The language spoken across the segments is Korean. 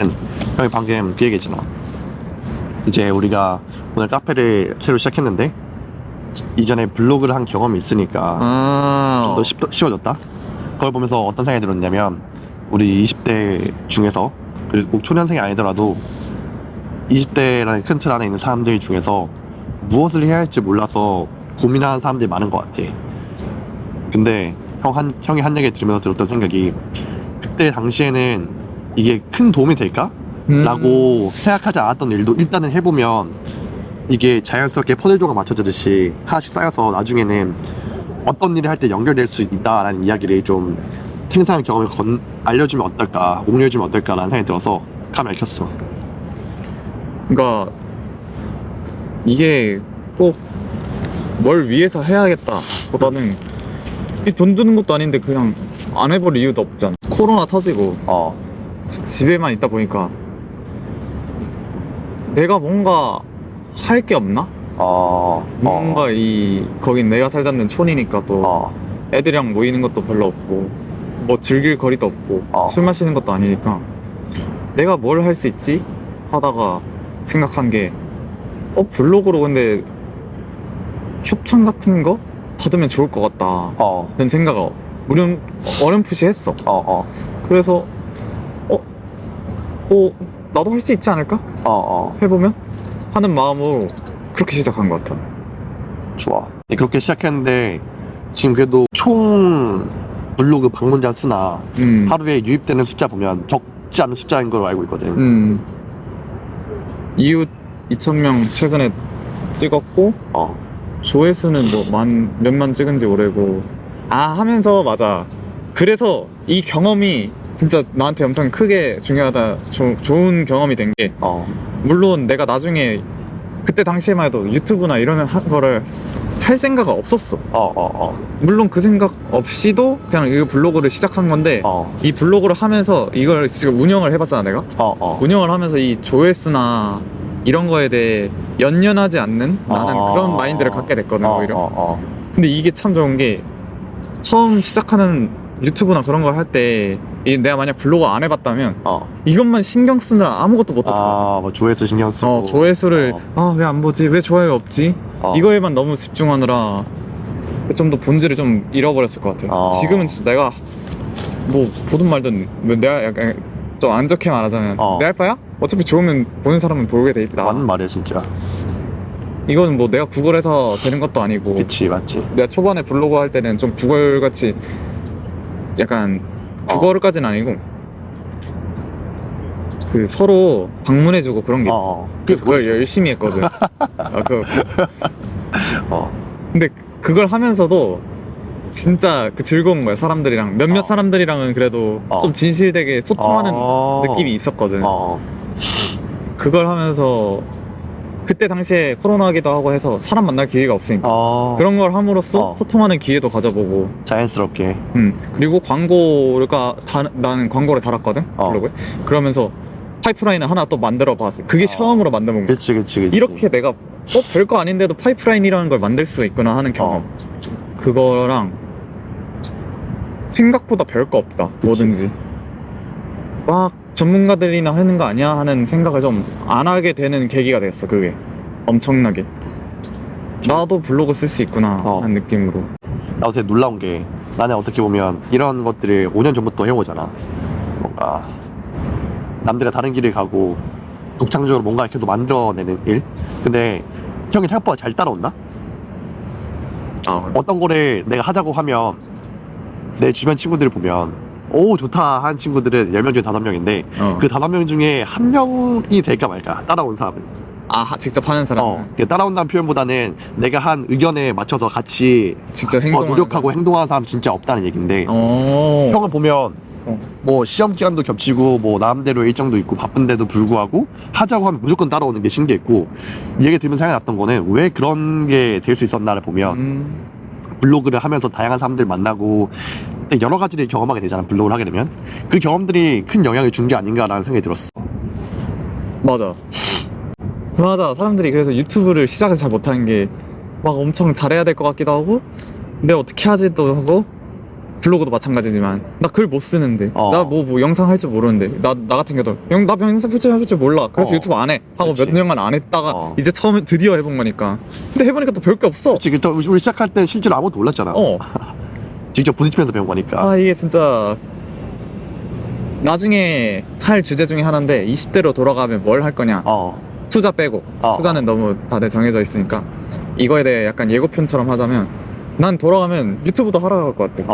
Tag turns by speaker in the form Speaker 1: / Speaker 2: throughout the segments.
Speaker 1: 형이 방금 그 얘기했잖아. 이제 우리가 오늘 카페를 새로 시작했는데 이전에 블로그를 한 경험이 있으니까 좀 더 쉬워졌다. 그걸 보면서 어떤 생각이 들었냐면, 우리 20대 중에서, 그리고 꼭 초년생이 아니더라도 20대라는 큰 틀 안에 있는 사람들 중에서 무엇을 해야 할지 몰라서 고민하는 사람들이 많은 것 같아. 근데 형이 한 얘기 들으면서 들었던 생각이, 그때 당시에는 이게 큰 도움이 될까? 라고 생각하지 않았던 일도 일단은 해보면 이게 자연스럽게 퍼즐조가 맞춰지듯이 하나씩 쌓여서 나중에는 어떤 일을 할 때 연결될 수 있다라는 이야기를 좀 생생한 경험을 알려주면 어떨까, 공유해주면 어떨까라는 생각이 들어서 카메라를 켰어.
Speaker 2: 그러니까 이게 꼭 뭘 위해서 해야겠다 보다는 돈 드는 것도 아닌데 그냥 안 해볼 이유도 없잖아. 코로나 터지고 집에만 있다 보니까 내가 뭔가 할 게 없나? 뭔가 거긴 내가 살던 촌이니까 또 애들이랑 모이는 것도 별로 없고 뭐 즐길 거리도 없고 술 마시는 것도 아니니까 내가 뭘 할 수 있지? 하다가 생각한 게 블로그로 근데 협찬 같은 거 받으면 좋을 것 같다 는 생각을 어렴풋이 했어. 그래서 나도 할 수 있지 않을까? 해보면? 하는 마음으로 그렇게 시작한 것 같아.
Speaker 1: 좋아. 네, 그렇게 시작했는데 지금 그래도 총 블로그 방문자 수나 하루에 유입되는 숫자 보면 적지 않은 숫자인 걸로 알고 있거든.
Speaker 2: 이웃 2,000명 최근에 찍었고 조회수는 뭐 몇만 찍은지 오래고 하면서 맞아. 그래서 이 경험이 진짜 나한테 엄청 크게 중요하다, 좋은 경험이 된 게, 물론 내가 나중에 그때 당시에만 해도 유튜브나 이런 거를 할 생각은 없었어. 물론 그 생각 없이도 그냥 이 블로그를 시작한 건데, 이 블로그를 하면서 이걸 지금 운영을 해봤잖아 내가. 운영을 하면서 이 조회수나 이런 거에 대해 연연하지 않는 나는 그런 마인드를 갖게 됐거든 오히려. 근데 이게 참 좋은 게, 처음 시작하는 유튜브나 그런 걸 할 때 내가 만약 블로그 안 해봤다면 이것만 신경 쓰느라 아무것도 못했을 것 같아.
Speaker 1: 뭐 조회수 신경 쓰고
Speaker 2: 조회수를 왜 안 보지? 왜 좋아요 없지? 이거에만 너무 집중하느라 좀 더 본질을 좀 잃어버렸을 것 같아. 지금은 진짜 내가 뭐 보든 말든 내가 약간 좀 안 좋게 말하자면 내 할 바야? 어차피 좋으면 보는 사람은 보게 돼 있다.
Speaker 1: 맞는 말이야 진짜.
Speaker 2: 이거는 뭐 내가 구걸해서 되는 것도 아니고.
Speaker 1: 그치, 맞지.
Speaker 2: 내가 초반에 블로그 할 때는 좀 구걸같이 약간 구걸까지는 아니고 그 서로 방문해주고 그런 게 있어. 그래서 그걸 열심히 했거든. 근데 그걸 하면서도 진짜 그 즐거운 거야. 사람들이랑 몇몇 사람들이랑은 그래도 좀 진실되게 소통하는 느낌이 있었거든. 그걸 하면서 그때 당시에 코로나기도 하고 해서 사람 만날 기회가 없으니까 그런 걸 함으로써 소통하는 기회도 가져보고
Speaker 1: 자연스럽게.
Speaker 2: 그리고 나는 광고를 달았거든 블로그에. 그러면서 파이프라인을 하나 또 만들어 봤어. 그게 처음으로 만들어본 거야.
Speaker 1: 그치.
Speaker 2: 이렇게 내가 별거 아닌데도 파이프라인이라는 걸 만들 수 있구나 하는 경험. 그거랑 생각보다 별거 없다. 뭐든지 막 전문가들이나 하는 거 아니야 하는 생각을 좀 안 하게 되는 계기가 됐어. 그게 엄청나게 나도 블로그 쓸 수 있구나 하는 느낌으로.
Speaker 1: 나도 되게 놀라운 게, 나는 어떻게 보면 이런 것들을 5년 전부터 해오잖아. 뭔가 남들과 다른 길을 가고 독창적으로 뭔가 계속 만들어내는 일. 근데 형이 생각보다 잘 따라온다? 어떤 거를 내가 하자고 하면 내 주변 친구들을 보면 오 좋다 하는 친구들은 10명 중에 5명인데 그 5명 중에 1명이 될까 말까, 따라온 사람은.
Speaker 2: 직접 하는 사람.
Speaker 1: 따라온다는 표현보다는 내가 한 의견에 맞춰서 같이
Speaker 2: 직접
Speaker 1: 노력하고 행동하는 사람 진짜 없다는 얘긴데, 형을 보면 뭐 시험 기간도 겹치고 뭐 나름대로 일정도 있고 바쁜데도 불구하고 하자고 하면 무조건 따라오는 게 신기했고, 이 얘기 들으면 생각났던 거는 왜 그런 게 될 수 있었나를 보면 블로그를 하면서 다양한 사람들 만나고 여러 가지를 경험하게 되잖아. 블로그를 하게 되면 그 경험들이 큰 영향을 준 게 아닌가라는 생각이 들었어.
Speaker 2: 맞아. 사람들이 그래서 유튜브를 시작해서 잘 못하는 게 막 엄청 잘해야 될 것 같기도 하고 근데 어떻게 하지도 하고 블로그도 마찬가지지만 나 글 못 쓰는데
Speaker 1: 어.
Speaker 2: 나 뭐 영상 할 줄 모르는데 나 같은 경우도 나 영상 할 줄 몰라 그래서
Speaker 1: 어.
Speaker 2: 유튜브 안 해 하고
Speaker 1: 그치.
Speaker 2: 몇 년간 안 했다가
Speaker 1: 어.
Speaker 2: 이제 처음에 드디어 해본 거니까 근데 해보니까 또 별 게 없어.
Speaker 1: 그치, 우리 시작할 때 실제로 아무것도 몰랐잖아. 직접 부딪히면서 배운 거니까.
Speaker 2: 아 이게 진짜 나중에 할 주제 중에 하나인데 20대로 돌아가면 뭘 할 거냐. 투자 빼고 투자는 너무 다들 정해져 있으니까 이거에 대해 약간 예고편처럼 하자면 난 돌아가면 유튜브도 하러 갈 것 같아.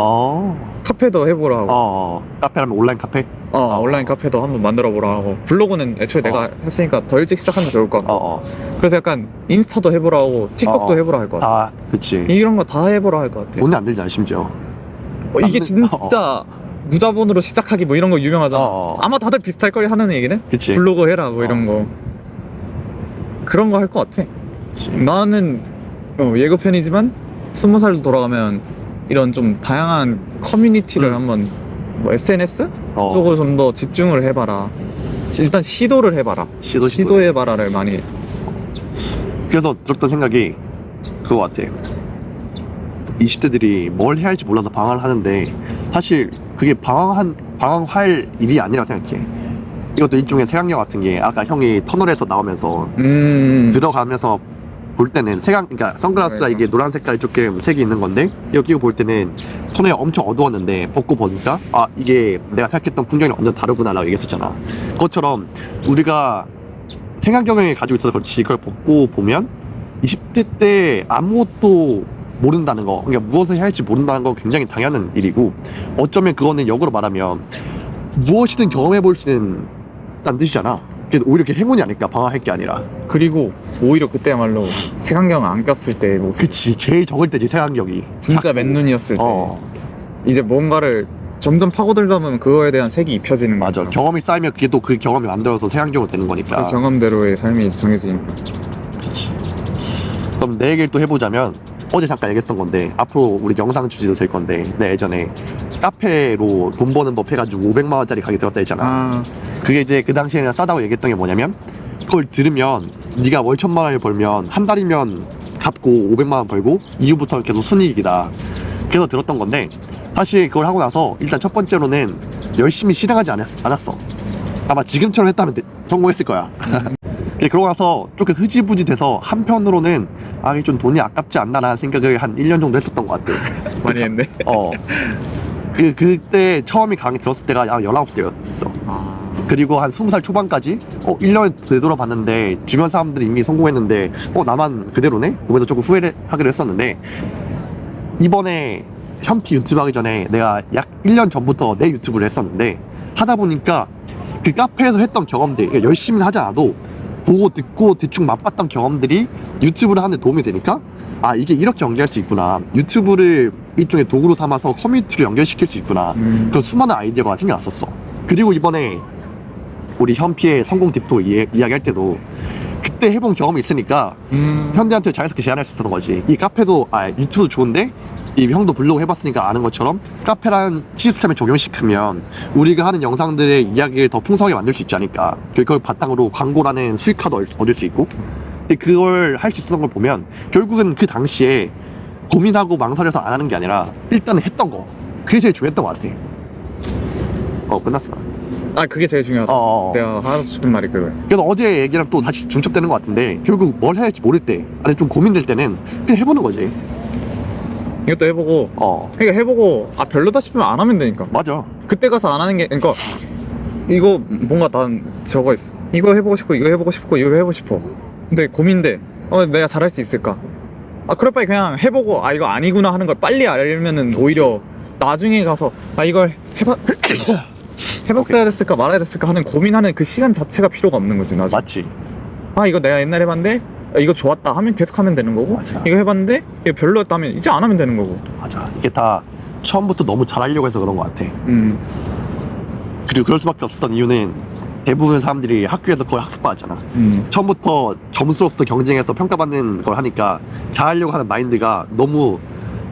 Speaker 2: 카페도 해보라 하고.
Speaker 1: 카페라면 온라인 카페?
Speaker 2: 온라인 카페도 한번 만들어 보라 하고 블로그는 애초에 내가 했으니까 더 일찍 시작하면 좋을 것 같고 그래서 약간 인스타도 해보라 하고 틱톡도 해보라 할 것 같아.
Speaker 1: 그치.
Speaker 2: 이런 거 다 해보라 할 것 같아.
Speaker 1: 돈이 안 들잖아 심지어.
Speaker 2: 이게 진짜 무자본으로 시작하기 뭐 이런 거 유명하잖아. 아마 다들 비슷할 걸 하는 얘기네.
Speaker 1: 그치.
Speaker 2: 블로그 해라 뭐 이런 거 그런 거 할 것 같아.
Speaker 1: 그치.
Speaker 2: 나는 예고편이지만 20살도 돌아가면 이런 좀 다양한 커뮤니티를 한번 뭐 SNS 쪽으로 좀 더 집중을 해봐라. 일단 시도를 해봐라. 시도해봐라를 많이.
Speaker 1: 그래서 들었던 생각이 그거 같아. 20대들이 뭘 해야 할지 몰라서 방황을 하는데 사실 그게 방황할 일이 아니라고 생각해. 이것도 일종의 색안경 같은 게 아까 형이 터널에서 나오면서 들어가면서 볼 때는 그러니까 선글라스가 이게 노란 색깔이 조금 색이 있는 건데 이거 끼고 볼 때는 터널이 엄청 어두웠는데 벗고 보니까 이게 내가 생각했던 풍경이 완전 다르구나 라고 얘기했었잖아. 그것처럼 우리가 색안경을 가지고 있어서 그렇지 그걸 벗고 보면 20대 때 아무것도 모른다는 거, 그러니까 무엇을 해야 할지 모른다는 건 굉장히 당연한 일이고 어쩌면 그거는 역으로 말하면 무엇이든 경험해 볼 수 있는 딴 뜻이잖아. 그래서 오히려 이렇게 행운이 아닐까, 방황할 게 아니라.
Speaker 2: 그리고 오히려 그때야말로 색안경 안 꼈을 때 모습.
Speaker 1: 그치, 제일 적을 때지 색안경이.
Speaker 2: 진짜 맨눈이었을 때 이제 뭔가를 점점 파고들다 보면 그거에 대한 색이 입혀지는 거야.
Speaker 1: 맞아. 경험이 쌓이면 그게 또 그 경험이 만들어서 색안경으로 되는 거니까.
Speaker 2: 그 경험대로의 삶이 정해지니까.
Speaker 1: 그치. 그럼 내 얘기를 또 해보자면 어제 잠깐 얘기했던 건데 앞으로 우리 영상 주제도 될 건데 내 예전에 카페로 돈 버는 법 해가지고 500만 원짜리 가게 들었다 했잖아. 그게 이제 그 당시에는 싸다고 얘기했던 게 뭐냐면 그걸 들으면 네가 월 1000만 원을 벌면 한 달이면 갚고 500만 원 벌고 이후부터는 계속 순이익이다. 그래서 들었던 건데 사실 그걸 하고 나서 일단 첫 번째로는 열심히 실행하지 않았어. 아마 지금처럼 했다면 성공했을 거야. 그러고 나서 조금 흐지부지 돼서 한편으로는 이게 좀 돈이 아깝지 않나라는 생각을 한 1년 정도 했었던 것 같아.
Speaker 2: 많이 했네.
Speaker 1: 그때 처음에 강의 들었을 때가 19살이었어. 그리고 한 20살 초반까지 1년 되돌아봤는데 주변 사람들이 이미 성공했는데 나만 그대로네? 보면서 조금 후회를 하기로 했었는데 이번에 현피 유튜브 하기 전에 내가 약 1년 전부터 내 유튜브를 했었는데 하다 보니까 그 카페에서 했던 경험들, 그러니까 열심히 하지 않아도 보고 듣고 대충 맛봤던 경험들이 유튜브를 하는 데 도움이 되니까 이게 이렇게 연결할 수 있구나, 유튜브를 일종의 도구로 삼아서 커뮤니티를 연결시킬 수 있구나, 그런 수많은 아이디어가 생겨났었어. 그리고 이번에 우리 현피의 성공 팁도 이야기할 때도 그때 해본 경험이 있으니까 현대한테 자연스럽게 제안할 수 있었던 거지. 이 카페도 유튜브도 좋은데 이 형도 블로그 해봤으니까 아는 것처럼 카페라는 시스템에 적용시키면 우리가 하는 영상들의 이야기를 더 풍성하게 만들 수 있지 않을까. 그걸 바탕으로 광고라는 수익화도 얻을 수 있고. 근데 그걸 할 수 있었던 걸 보면 결국은 그 당시에 고민하고 망설여서 안 하는 게 아니라 일단은 했던 거, 그게 제일 중요했던 것 같아. 끝났어.
Speaker 2: 그게 제일 중요하다. 내가 하고 싶은 말이 그거야.
Speaker 1: 그래서 어제 얘기랑 또 다시 중첩되는 것 같은데 결국 뭘 해야 할지 모를 때, 아니 좀 고민될 때는 그냥 해보는 거지.
Speaker 2: 이것도 해보고 그러니까 해보고 별로다 싶으면 안 하면 되니까.
Speaker 1: 맞아.
Speaker 2: 그때 가서 안 하는 게, 그러니까 이거 뭔가 난 저거 있어, 이거 해보고 싶고 이거 해보고 싶고 이거 해보고 싶어, 근데 고민돼. 내가 잘할 수 있을까? 그럴 바에 그냥 해보고 이거 아니구나 하는 걸 빨리 알면은 오히려 나중에 가서 이걸 해봤어야 됐을까 말아야 됐을까 하는 고민하는 그 시간 자체가 필요가 없는 거지 나중에.
Speaker 1: 맞지.
Speaker 2: 이거 내가 옛날에 해봤는데 이거 좋았다 하면 계속 하면 되는 거고,
Speaker 1: 맞아.
Speaker 2: 이거 해봤는데 이거 별로였다면 이제 안 하면 되는 거고.
Speaker 1: 맞아. 이게 다 처음부터 너무 잘하려고 해서 그런 것 같아. 그리고 그럴 수밖에 없었던 이유는 대부분 사람들이 학교에서 그걸 학습받았잖아. 처음부터 점수로서 경쟁해서 평가받는 걸 하니까 잘하려고 하는 마인드가 너무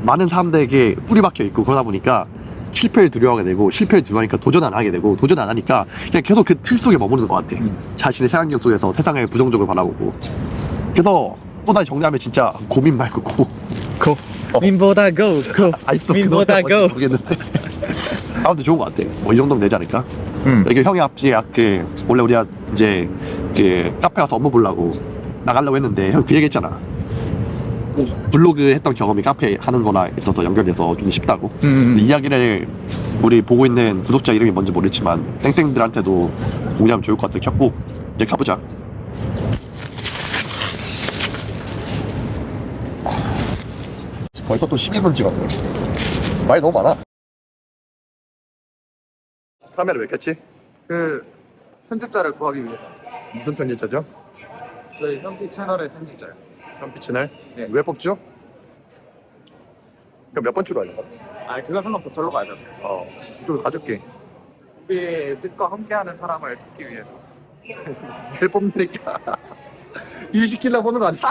Speaker 1: 많은 사람들에게 뿌리박혀 있고, 그러다 보니까 실패를 두려워하게 되고, 실패를 두려워하니까 도전 안 하게 되고, 도전 안 하니까 그냥 계속 그 틀 속에 머무르는 것 같아. 자신의 색안경 속에서 세상을 부정적으로 바라보고. 그래서 또 다시 정리하면 진짜 고민 말고
Speaker 2: 민보다 고! 고!
Speaker 1: 아직도
Speaker 2: 민보다
Speaker 1: 그거는 뭔지
Speaker 2: 고!
Speaker 1: 모르겠는데 아무튼 좋은 것 같아. 뭐 이 정도면 되지 않을까? 이게 형이 앞뒤에 원래 우리가 이제 그 카페 가서 업무 보려고 나가려고 했는데 형 그 얘기 했잖아. 블로그 했던 경험이 카페 하는 거나 있어서 연결돼서 좀 쉽다고. 근데 이야기를 우리 보고 있는 구독자 이름이 뭔지 모르지만 땡땡들한테도 공유하면 좋을 것 같아. 켰고 이제 가보자. 벌써 또 12분 찍었네. 말이 너무 많아. 카메라 왜 켰지?
Speaker 2: 그 편집자를 구하기 위해
Speaker 1: 무슨 편집자죠?
Speaker 2: 저희 현피 채널의 편집자요.
Speaker 1: 현피 채널?
Speaker 2: 네.
Speaker 1: 왜 뽑죠? 그럼 몇 번 출발하는 거야?
Speaker 2: 아 그건 상관없어. 절로 가야 돼.
Speaker 1: 이쪽으로 가줄게.
Speaker 2: 우리의 뜻과 함께하는 사람을 찾기 위해서.
Speaker 1: 왜 뽑니까? 일 시키려고 보는 거 아니야?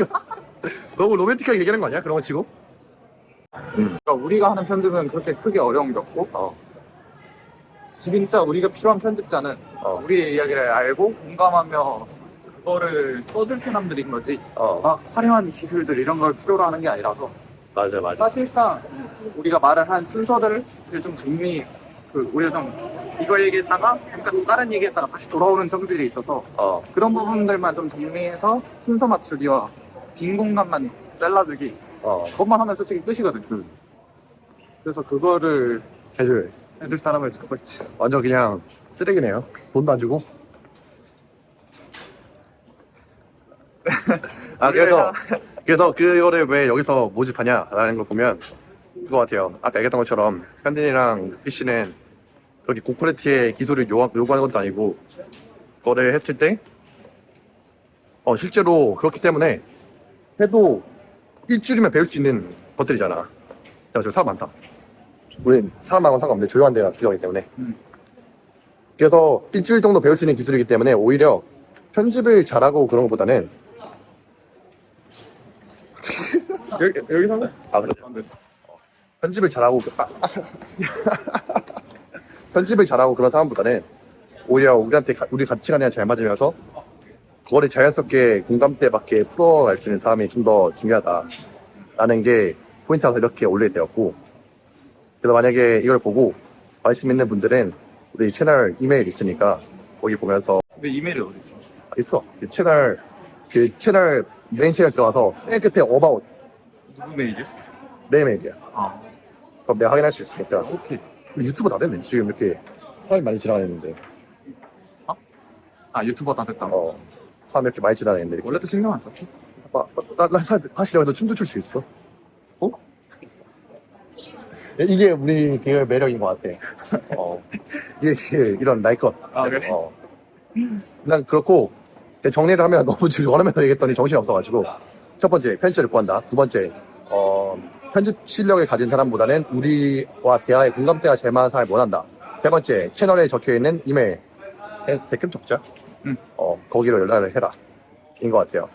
Speaker 1: 너무 로맨틱하게 얘기하는 거 아니야? 그런 거 치고?
Speaker 2: 그러니까 우리가 하는 편집은 그렇게 크게 어려운 게 없고 진짜 우리가 필요한 편집자는 우리의 이야기를 알고 공감하며 그거를 써줄 사람들인 거지 막 화려한 기술들 이런 걸 필요로 하는 게 아니라서
Speaker 1: 맞아.
Speaker 2: 사실상 우리가 말을 한 순서들을 좀 정리 우리가 좀 이거 얘기했다가 잠깐 다른 얘기했다가 다시 돌아오는 성질이 있어서 그런 부분들만 좀 정리해서 순서 맞추기와 빈 공간만 잘라주기 그것만 하면 솔직히 끝이거든. 그래서 그거를
Speaker 1: 해줄.
Speaker 2: 해줄 사람을 찾고 있지.
Speaker 1: 완전 그냥 쓰레기네요. 돈도 안 주고. 그래서 그거를 왜 여기서 모집하냐라는 걸 보면 그거 같아요. 아까 얘기했던 것처럼 현진이랑 PC는 그렇게 고퀄리티의 기술을 요구하는 것도 아니고 그거를 했을 때 실제로 그렇기 때문에 해도 일주일이면 배울 수 있는 것들이잖아. 저 사람 많다. 우리 사람 많은 건 상관없는데 조용한 데가 필요하기 때문에. 그래서 일주일 정도 배울 수 있는 기술이기 때문에 오히려 편집을 잘하고 그런 것보다는
Speaker 2: 여기서
Speaker 1: 그래. 편집을 잘하고 편집을 잘하고 그런 사람보다는 오히려 우리 가치관이랑 잘 맞으면서 그거를 자연스럽게 공감대 맞게 풀어갈 수 있는 사람이 좀 더 중요하다라는 게 포인트라서 이렇게 올리게 되었고, 그래서 만약에 이걸 보고 관심 있는 분들은 우리 채널 이메일 있으니까 거기 보면서
Speaker 2: 근데 이메일이 어디 있어?
Speaker 1: 있어. 그 채널 메인 채널 들어가서 맨 끝에 어바웃
Speaker 2: 누구 메일이야?
Speaker 1: 내 메일이야. 그럼 내가 확인할 수 있으니까.
Speaker 2: 오케이.
Speaker 1: 유튜브 다 됐네. 지금 이렇게 사람이 많이 지나가는데.
Speaker 2: 유튜버 다 됐다.
Speaker 1: 사람 이렇게 많이 지나가는데. 이렇게.
Speaker 2: 원래도 신경 안 썼어?
Speaker 1: 나 사실 여기서 춤도 출 수 있어. 이게 우리 계열 매력인 것 같아. 이게 이런 날것.
Speaker 2: 그래?
Speaker 1: 난 그렇고 정리를 하면 너무 원하면서 얘기했더니 정신이 없어가지고 첫 번째 편집을 구한다. 두 번째 편집 실력을 가진 사람보다는 우리와 대화에 공감대가 제일 많은 사람을 원한다. 세 번째 채널에 적혀있는 이메일 댓글 적자. 거기로 연락을 해라. 인 것 같아요.